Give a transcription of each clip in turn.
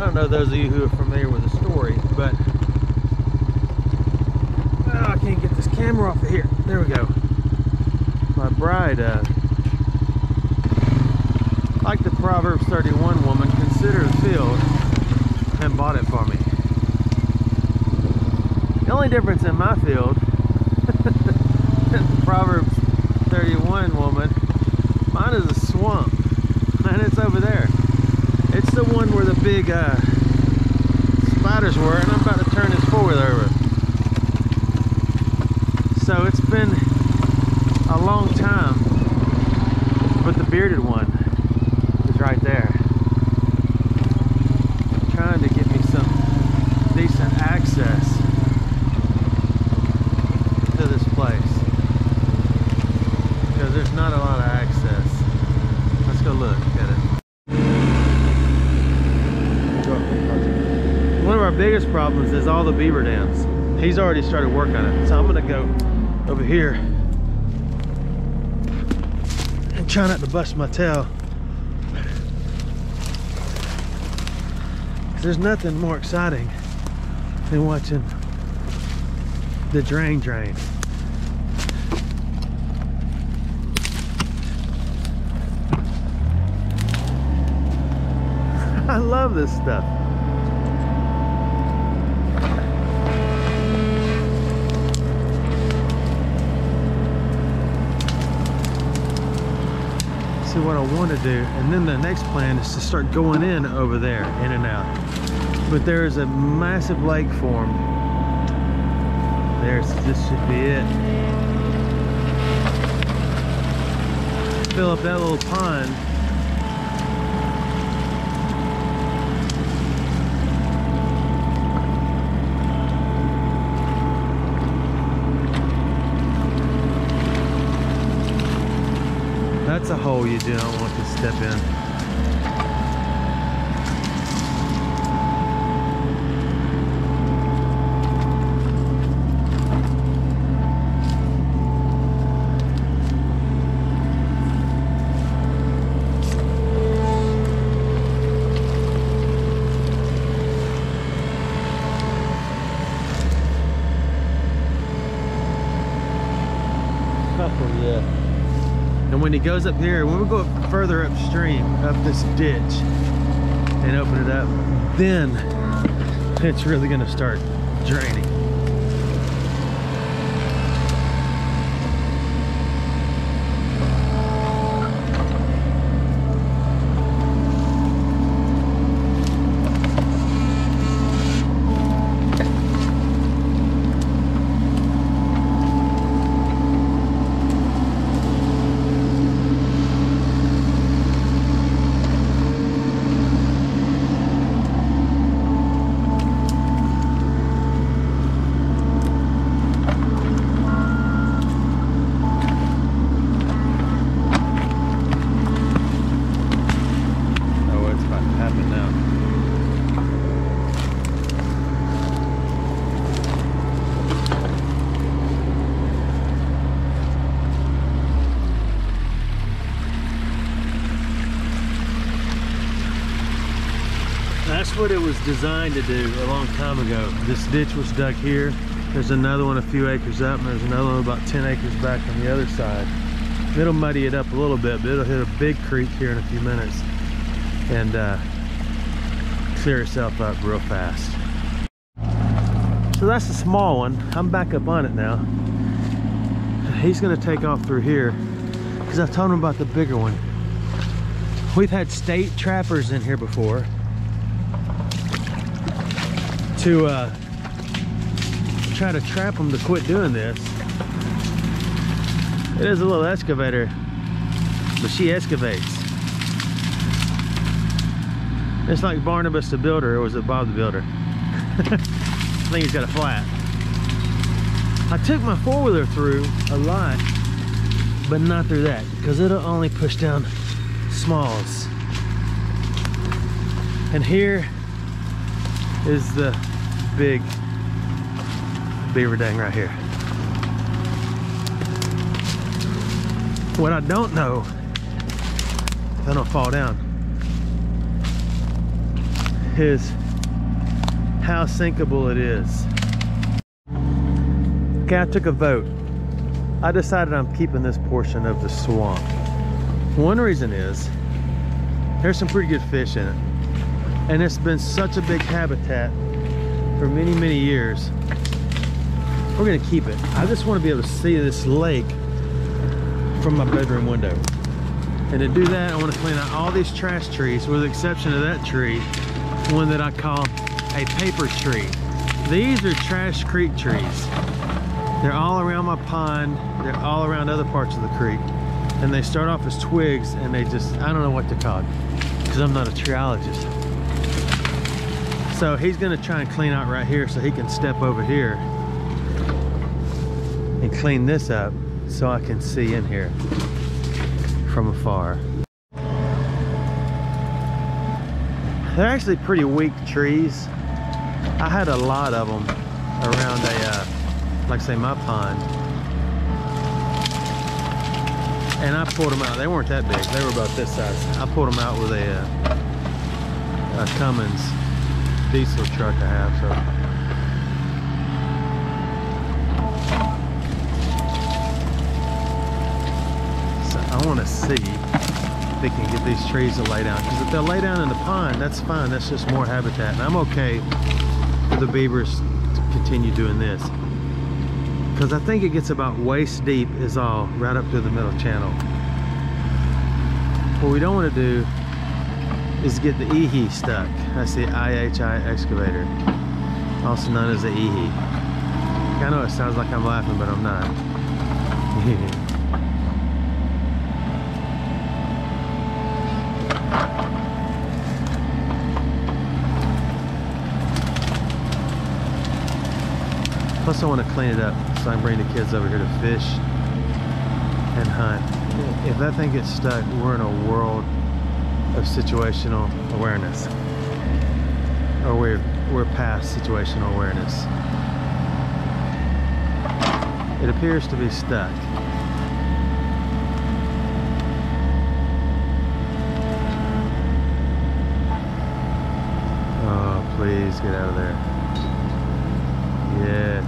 don't know those of you who are familiar with the story, but I can't get this camera off of here. There we go. My bride, like the Proverbs 31 woman, considered a field and bought it for me. The only difference in my field and the Proverbs 31 woman, mine is a swamp, and it's over there. It's the one where the big spiders were, and I'm about to turn this four-wheeler over. So it's been a long time, but the bearded one is right there, trying to give me some decent access to this place, because there's not a lot of access. Let's go look at it. One of our biggest problems is all the beaver dams. He's already started work on it, so I'm gonna go over here and try not to bust my tail. There's nothing more exciting than watching the drain. I love this stuff. See what I want to do, and then the next plan is to start going in over there, in and out. But there is a massive lake formed. This should be it. Fill up that little pond. That's a hole you do not want to step in. Oh yeah. And when he goes up here, when we go up further upstream, up this ditch, and open it up, then it's really gonna start draining. That's what it was designed to do a long time ago. This ditch was dug here. There's another one a few acres up, and there's another one about 10 acres back on the other side. It'll muddy it up a little bit, but it'll hit a big creek here in a few minutes and clear itself up real fast. So that's the small one. I'm back up on it now. He's gonna take off through here because I told him about the bigger one. We've had state trappers in here before to try to trap them to quit doing this. It is a little excavator, but she excavates. It's like Barnabas the Builder, or was it Bob the Builder? I think he's got a flat. I took my four-wheeler through a lot, but not through that, because it'll only push down smalls. And here is the big beaver dang right here. What I don't know, if I don't fall down, is how sinkable it is. Okay, I took a vote. I decided I'm keeping this portion of the swamp. One reason is there's some pretty good fish in it, and it's been such a big habitat for many, many years. We're gonna keep it. I just want to be able to see this lake from my bedroom window. And to do that, I want to clean out all these trash trees, with the exception of that tree, one that I call a paper tree. These are trash creek trees. They're all around my pond. They're all around other parts of the creek. And they start off as twigs, and they just, I don't know what to call it, because I'm not a treeologist. So he's gonna try and clean out right here so he can step over here and clean this up so I can see in here from afar. They're actually pretty weak trees. I had a lot of them around a, like say my pond. And I pulled them out. They weren't that big. They were about this size. I pulled them out with a Cummins diesel truck I have. So I want to see if they can get these trees to lay down. Because if they'll lay down in the pond, that's fine. That's just more habitat. And I'm okay for the beavers to continue doing this. Because I think it gets about waist deep is all, right up to the middle channel. What we don't want to do is get the IHI stuck. That's the IHI excavator, also known as the IHI. I know it sounds like I'm laughing, but I'm not. Plus I want to clean it up so I can bring the kids over here to fish and hunt. If that thing gets stuck, we're in a world of situational awareness. Or we're past situational awareness. It appears to be stuck. Oh, please get out of there. Yes.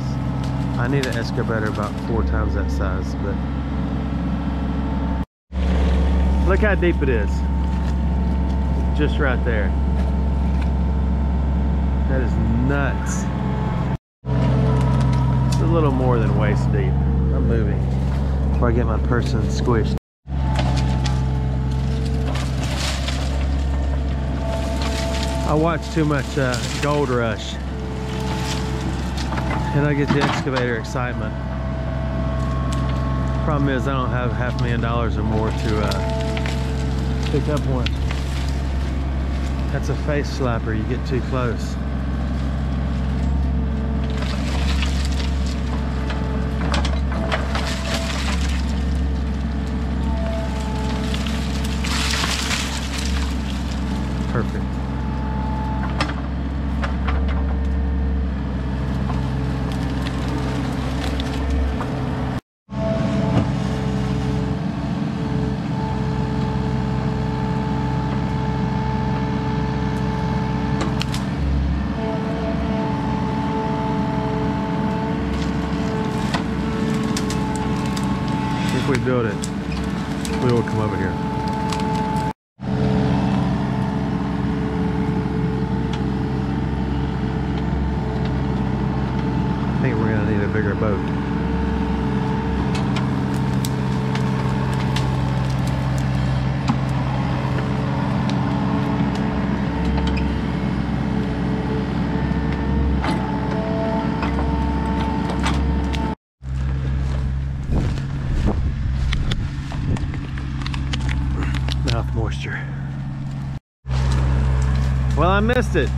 I need an excavator about 4 times that size, but look how deep it is. Just right there. That is nuts. It's a little more than waist deep. I'm moving before I get my person squished. I watch too much Gold Rush, and I get the excavator excitement. Problem is I don't have $500,000 or more to pick up one. That's a face slapper, you get too close. Perfect. If we build it, we will come over here. I think we're gonna need a bigger boat. Mouth moisture. Well, I missed it.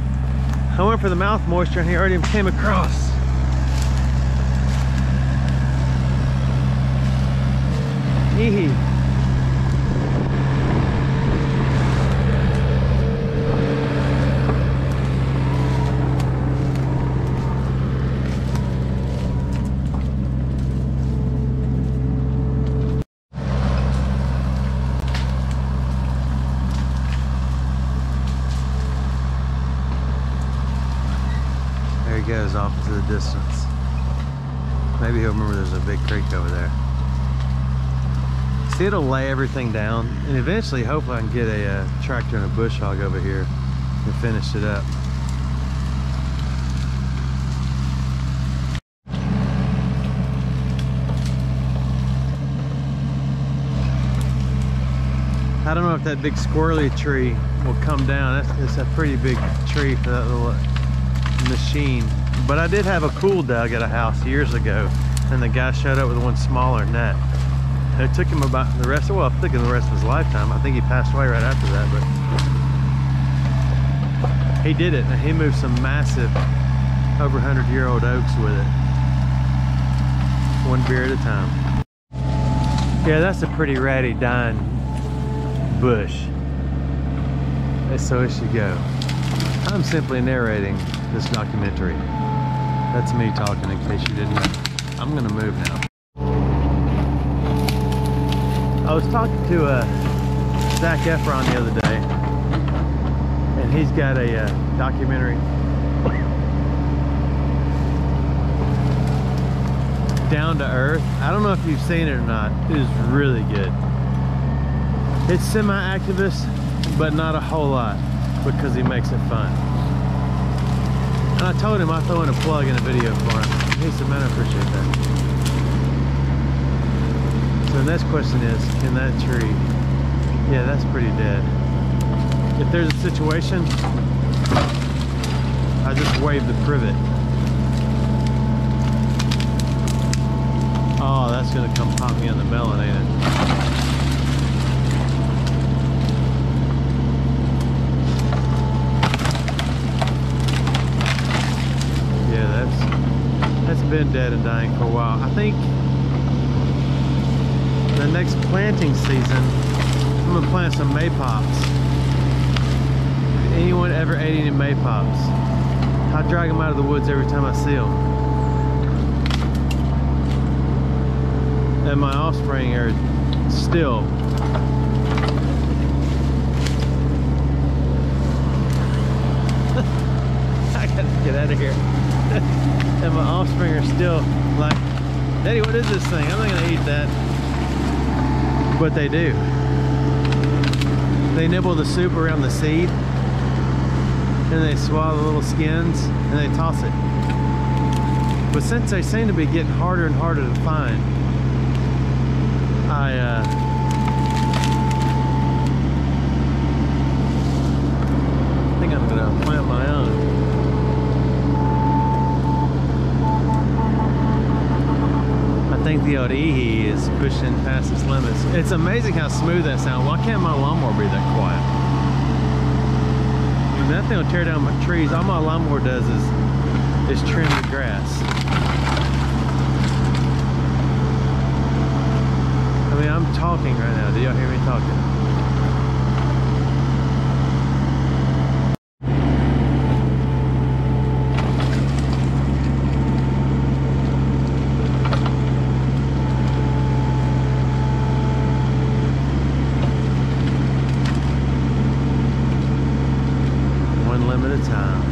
I went for the mouth moisture and he already came across. Eehee. goes off into the distance. Maybe he'll remember there's a big creek over there. See, it'll lay everything down, and eventually, hopefully I can get a tractor and a bush hog over here and finish it up. I don't know if that big squirrely tree will come down. It's a pretty big tree for that little machine. But I did have a pool dug at a house years ago, and the guy showed up with one smaller than that. It took him about the rest of, well, I'm thinking the rest of his lifetime. I think he passed away right after that, but he did it, and he moved some massive, over 100-year-old oaks with it. One beer at a time. Yeah, that's a pretty ratty dying bush. So it should go. I'm simply narrating this documentary. That's me talking, in case you didn't know. I'm gonna move now. I was talking to Zac Efron the other day, and he's got a documentary Down to Earth. I don't know if you've seen it or not. It is really good. It's semi-activist, but not a whole lot, because he makes it fun. And I told him I'd throw in a plug in a video for him. He said, man, I appreciate that. So the next question is, can that tree, yeah, that's pretty dead. If there's a situation, I just wave the privet. Oh, that's gonna come pop me in the melon, ain't it? Yeah, that's been dead and dying for a while. I think the next planting season, I'm gonna plant some maypops. Anyone ever ate any maypops? I drag them out of the woods every time I see them. And my offspring are still I gotta get out of here. And my offspring are still like, Daddy, what is this thing? I'm not gonna eat that. But they do. They nibble the soup around the seed, and they swallow the little skins, and they toss it. But since they seem to be getting harder and harder to find, I think I'm gonna plant my own. I think the old Ichi is pushing past its limits. It's amazing how smooth that sounds. Why can't my lawnmower be that quiet? I mean, that thing will tear down my trees. All my lawnmower does is trim the grass. I mean, I'm talking right now. Do y'all hear me talking? One limb at a time.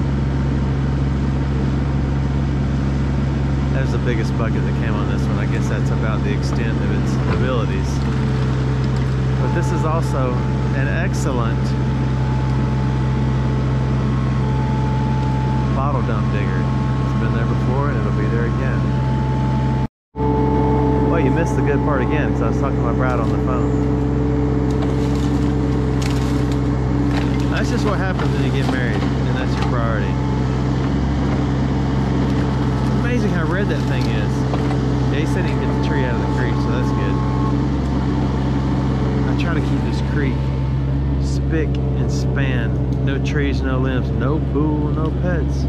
That's the biggest bucket that came on this one. I guess that's about the extent of its abilities. But this is also an excellent bottle dump digger. It's been there before and it'll be there again. Well, you missed the good part again, because I was talking to my bride on the phone. That's just what happens when you get married, and that's your priority. Amazing how red that thing is. Yeah, he said he can get the tree out of the creek, so that's good. I try to keep this creek spick and span. No trees, no limbs, no pool, no pets.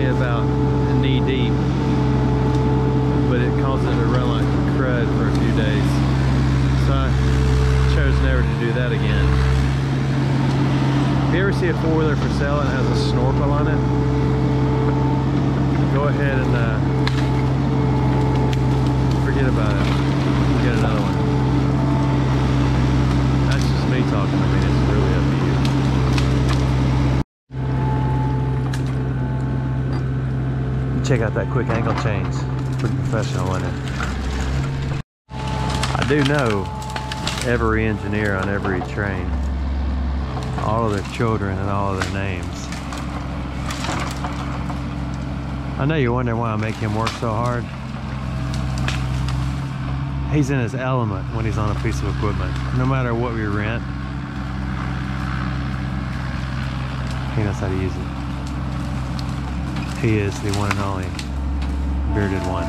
About knee deep, but it caused it to run see a four-wheeler for sale and it has a snorkel on it, go ahead and forget about it. Get another one. That's just me talking. I mean, it's really up to you. Check out that quick angle change. Pretty professional, isn't it? I do know every engineer on every train, all of their children and all of their names. I know you're wondering why I make him work so hard. He's in his element when he's on a piece of equipment. No matter what we rent, he knows how to use it. He is the one and only bearded one.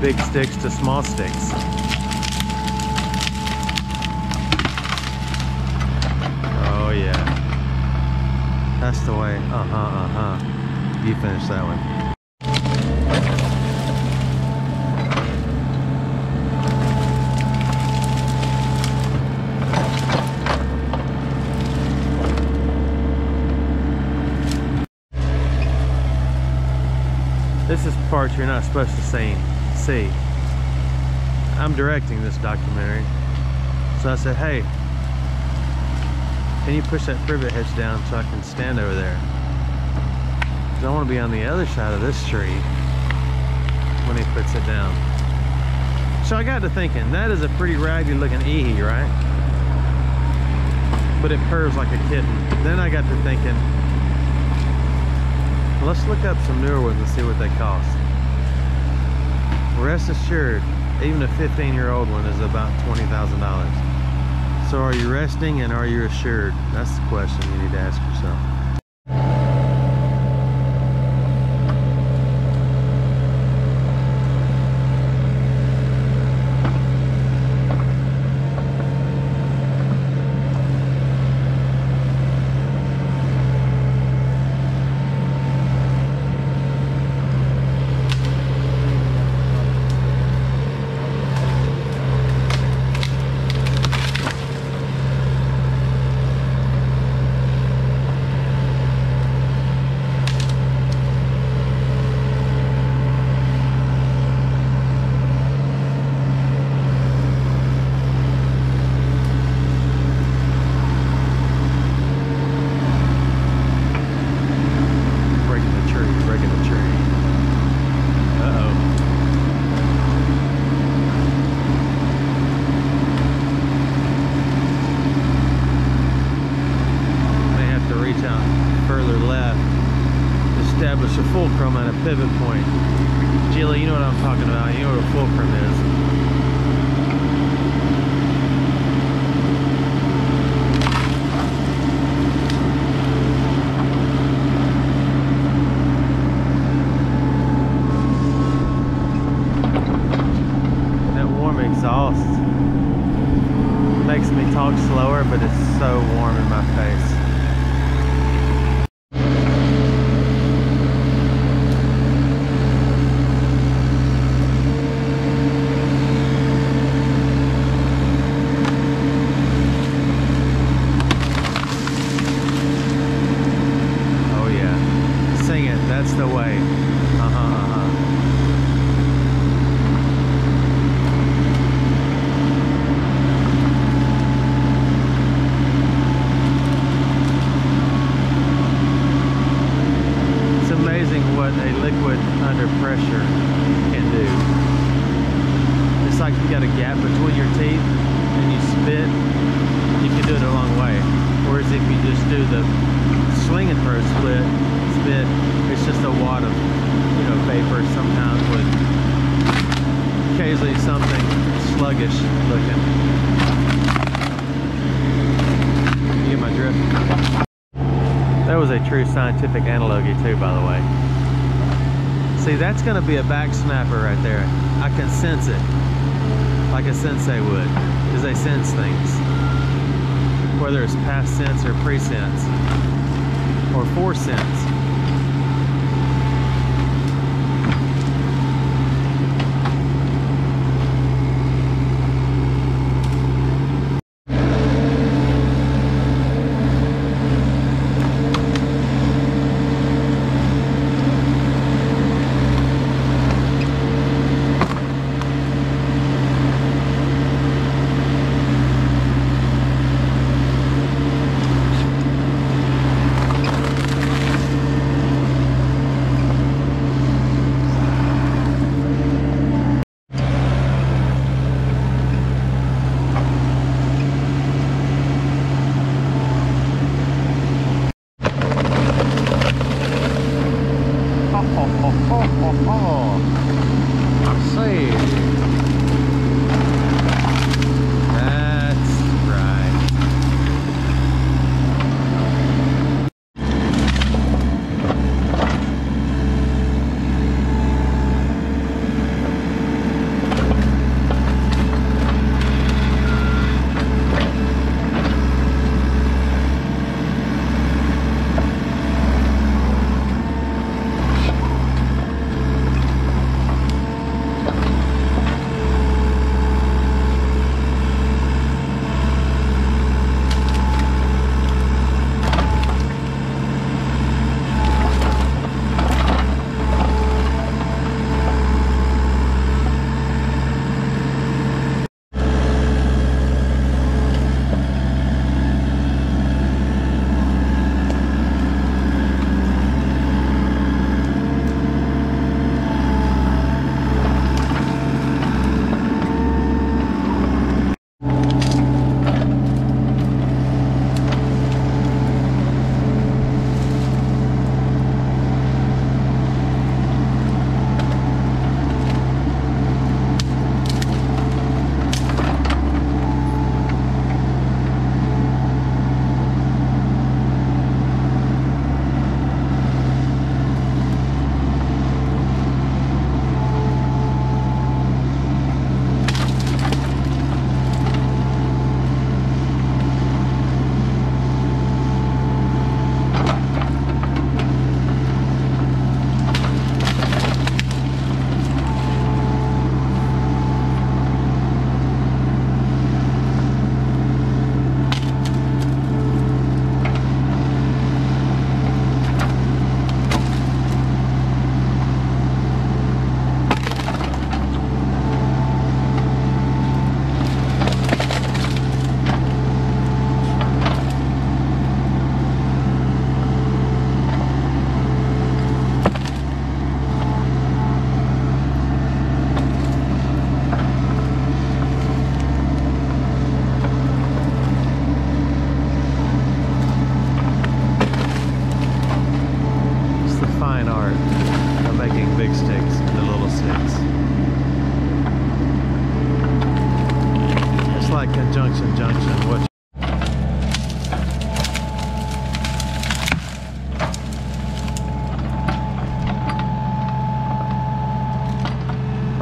Big sticks to small sticks. Oh yeah. That's the way. You finish that one. This is parts you're not supposed to see. I'm directing this documentary, so I said, hey, can you push that privet hitch down so I can stand over there? Because I want to be on the other side of this tree when he puts it down. So I got to thinking, that is a pretty raggedy looking Ichi, right? But it purrs like a kitten. Then I got to thinking, let's look up some newer ones and see what they cost. Rest assured, even a 15-year-old one is about $20,000. So are you resting and are you assured? That's the question you need to ask yourself. Establish a fulcrum at a pivot point. Jilly, you know what I'm talking about. You know what a fulcrum is. That warm exhaust makes me talk slower, but it's so warm in my face. That's the way. It's amazing what a liquid under pressure can do. It's like you got a gap between your teeth and you spit, you can do it a long way. Whereas if you just do the swing and throw spit, it's just a wad of, vapor, sometimes with occasionally something sluggish looking. You get my drift? That was a true scientific analogy too, by the way. See, that's going to be a back snapper right there. I can sense it, like a sensei would, because they sense things. Whether it's past sense or pre-sense, or force sense.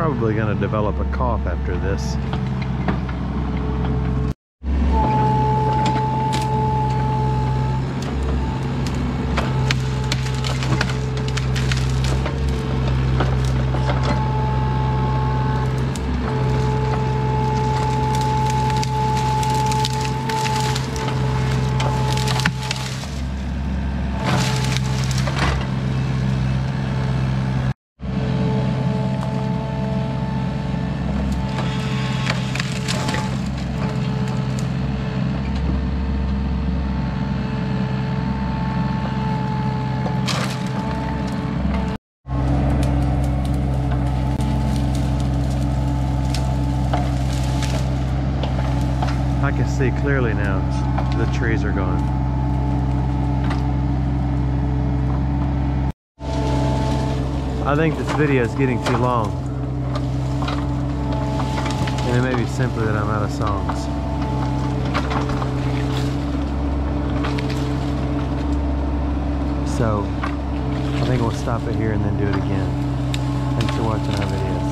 probably going to develop a cough after this. I can see clearly now, the trees are gone. I think this video is getting too long. And it may be simply that I'm out of songs. So, I think we'll stop it here and then do it again. Thanks for watching our videos.